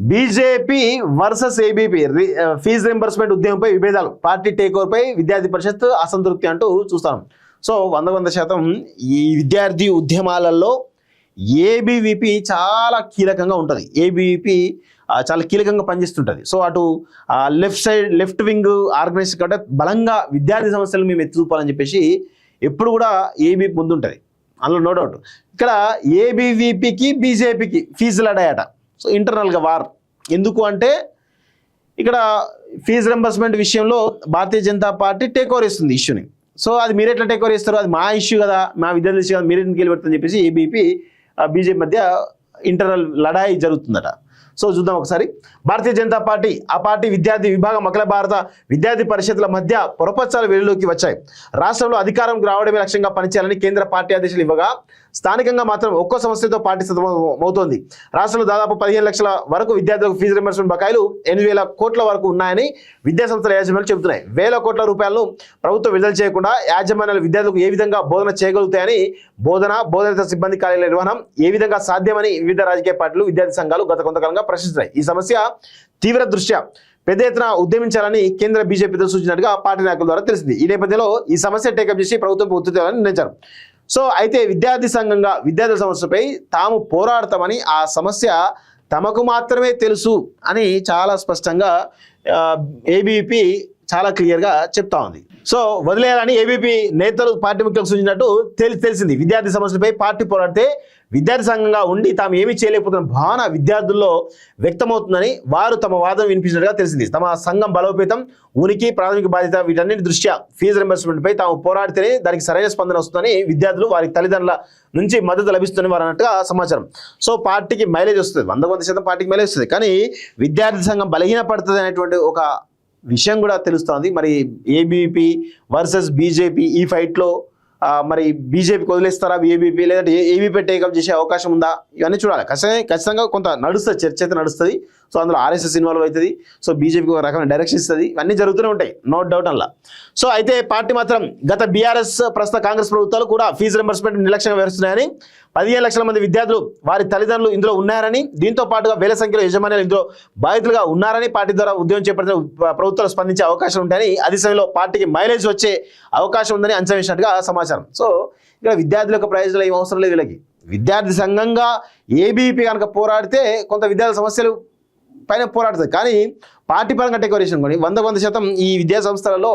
BJP versus ABP fees reimbursement ఉద్యమంపై విభేదాలు, party take ఓవర్పై విద్యార్థి పరిషత్ అసంతృప్తి అంటూ చూస్తాం. సో 100% ఈ విద్యార్థి ఉద్యమాలలో ఏబీవీపీ చాలా కీలకంగా ఉంటుంది. ఏబీవీపీ చాలా కీలకంగా పనిచేస్తుంటుంది. సో అటు లెఫ్ట్ వింగ్ ఆర్గనైజేషన్ కంటే బలంగా విద్యార్థి సమస్యలు మేము ఎత్తి చూపాలని చెప్పేసి ఎప్పుడు కూడా ఏబీవీపీ ముందుంటుంది, అందులో నో డౌట్. ఇక్కడ ఏబీవీపీకి బీజేపీకి ఫీజులు అడాయట. సో ఇంటర్నల్గా వార్. ఎందుకు అంటే ఇక్కడ ఫీజు రింబర్స్మెంట్ విషయంలో Bharatiya Janata party take over ఇస్తుంది ఇష్యూని. సో అది మీరు ఎట్లా టేక్ ఓవర్ ఇస్తారు, అది మా ఇష్యూ కదా, మా విద్యార్థి ఇష్యూ కదా, మీరు ఎందుకు వెళ్ళి చెప్పేసి ఏబీపీ బీజేపీ మధ్య ఇంటర్నల్ లడాయి జరుగుతుందట. సో చూద్దాం ఒకసారి. భారతీయ జనతా పార్టీ, ఆ పార్టీ విద్యార్థి విభాగం అఖిల భారత విద్యార్థి పరిషత్ల మధ్య పొరపచ్చాలు వెలుగులోకి వచ్చాయి. రాష్ట్రంలో అధికారం రావడమే లక్ష్యంగా పనిచేయాలని కేంద్ర పార్టీ ఆదేశాలు ఇవ్వగా స్థానికంగా మాత్రం ఒక్కో సమస్యతో పార్టీ సతమతమవుతోంది. రాష్ట్రంలో దాదాపు 15 లక్షల వరకు విద్యార్థులకు ఫీజు రింబర్స్మెంట్ బకాయిలు 8,000 కోట్ల వరకు ఉన్నాయని విద్యాసంస్థల యాజమాన్యాలు చెబుతున్నాయి. వేల కోట్ల రూపాయలను ప్రభుత్వం విడుదల చేయకుండా యాజమాన్యాలు విద్యార్థులకు ఏ విధంగా బోధన చేయగలుగుతాయని, బోధనేతర సిబ్బంది కార్యాలయ నిర్వహణ ఏ విధంగా సాధ్యమని వివిధ రాజకీయ పార్టీలు, విద్యార్థి సంఘాలు గత కొంతకాలంగా ప్రశ్నిస్తున్నాయి. ఈ సమస్య తీవ్ర దృష్ట్యా పెద్ద ఎత్తున ఉద్యమించాలని కేంద్ర బీజేపీ సూచించినట్టుగా పార్టీ నాయకుల ద్వారా తెలిసింది. ఈ నేపథ్యంలో ఈ సమస్య టేకప్ చేసి ప్రభుత్వం ఒత్తిడి తేవాలని నిర్ణయించారు. సో అయితే విద్యార్థి సంఘంగా విద్యార్థుల సమస్యపై తాము పోరాడతామని, ఆ సమస్య తమకు మాత్రమే తెలుసు అని చాలా స్పష్టంగా ఏబీవీపీ చాలా క్లియర్గా చెప్తా ఉంది. సో వదిలేయాలని ఏబీపీ నేతలు పార్టీ ముఖ్యులకు సూచించినట్టు తెలిసింది. విద్యార్థి సమస్యలపై పార్టీ పోరాడితే విద్యార్థి సంఘంగా ఉండి తాము ఏమీ చేయలేకపోతున్న భావన విద్యార్థుల్లో వ్యక్తమవుతుందని వారు తమ వాదన వినిపించినట్టుగా తెలిసింది. తమ సంఘం బలోపేతం, ఉనికి, ప్రాథమిక బాధ్యత వీటన్నిటి దృష్ట్యా ఫీజు రింబర్స్మెంట్పై తాము పోరాడితేనే దానికి సరైన స్పందన వస్తుందని విద్యార్థులు వారి తల్లిదండ్రుల నుంచి మద్దతు లభిస్తుందని వారు అన్నట్టుగా సమాచారం. సో పార్టీకి మైలేజ్ వస్తుంది, 100% పార్టీకి మైలేజ్ వస్తుంది. కానీ విద్యార్థి సంఘం బలహీన పడుతుంది అనేటువంటి ఒక విషయం కూడా తెలుస్తోంది. మరి ఏబీవీపీ వర్సెస్ బీజేపీ ఈ ఫైట్లో మరి బీజేపీకి వదిలేస్తారా ఏబీపీ, లేదంటే ఏబీపీ టేకప్ చేసే అవకాశం ఉందా, ఇవన్నీ చూడాలి. ఖచ్చితంగా కొంత నడుస్తుంది, చర్చ అయితే నడుస్తుంది. సో అందులో ఆర్ఎస్ఎస్ ఇన్వాల్వ్ అవుతుంది. సో బీజేపీకి ఒక రకమైన డైరెక్షన్ ఇస్తుంది. ఇవన్నీ జరుగుతూనే ఉంటాయి, నో డౌట్ అలా. సో అయితే పార్టీ మాత్రం గత బీఆర్ఎస్ ప్రస్తుత కాంగ్రెస్ ప్రభుత్వాలు కూడా ఫీజు రింబర్స్మెంట్ నిర్లక్ష్యంగా వ్యవహరిస్తున్నాయని, 15 లక్షల మంది విద్యార్థులు వారి తల్లిదండ్రులు ఇందులో ఉన్నారని, దీంతో పాటుగా వేల సంఖ్యలో యజమానులు ఇందులో బాధితులుగా ఉన్నారని పార్టీ ద్వారా ఉద్యమం చేపట్టిన ప్రభుత్వాలు స్పందించే అవకాశం ఉంటాయని, అదే సమయంలో పార్టీకి మైలేజ్ వచ్చే అవకాశం ఉందని అంచనా వేసినట్టుగా సమాచారం. సో ఇక్కడ విద్యార్థుల యొక్క ప్రయోజనాలు ఏం అవసరం లేదు వీళ్ళకి. విద్యార్థి సంఘంగా ఏబీవీపీ కనుక పోరాడితే కొంత విద్యార్థి సమస్యలు పైన పోరాడుతుంది. కానీ పార్టీ పరంగా టెకరేషన్ కొని 100% ఈ విద్యా సంస్థలలో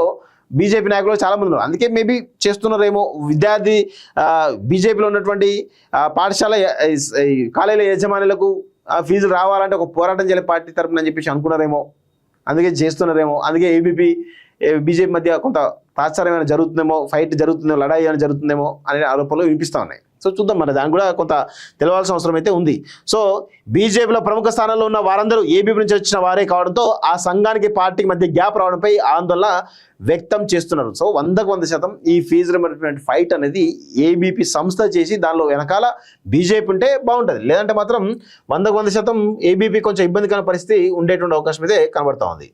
బీజేపీ నాయకులు చాలా మంది ఉన్నారు. అందుకే మేబీ చేస్తున్నారేమో. విద్యార్థి బీజేపీలో ఉన్నటువంటి పాఠశాల కాలేజీల యజమానులకు ఫీజులు రావాలంటే ఒక పోరాటం చేయాలి పార్టీ తరఫున అని చెప్పేసి అనుకున్నారేమో, అందుకే చేస్తున్నారేమో. అందుకే ఏబీపీ బీజేపీ మధ్య కొంత తాత్సారం ఏమైనా జరుగుతుందేమో, ఫైట్ జరుగుతుందేమో, లడాయి ఏమైనా జరుగుతుందేమో అనే ఆరోపణలు వినిపిస్తూ ఉన్నాయి. సో చూద్దాం, మరి దానికి కూడా కొంత తెలవాల్సిన అవసరం అయితే ఉంది. సో బీజేపీలో ప్రముఖ స్థానంలో ఉన్న వారందరూ ఏబీపీ నుంచి వచ్చిన వారే కావడంతో ఆ సంఘానికి పార్టీకి మధ్య గ్యాప్ రావడంపై ఆందోళన వ్యక్తం చేస్తున్నారు. సో 100% ఈ ఫీజు రింబర్స్మెంట్ ఫైట్ అనేది ఏబీపీ సంస్థ చేసి దానిలో వెనకాల బీజేపీ ఉంటే బాగుంటుంది. లేదంటే మాత్రం 100% ఏబీపీ కొంచెం ఇబ్బందికర పరిస్థితి ఉండేటువంటి అవకాశం అయితే కనబడతా ఉంది.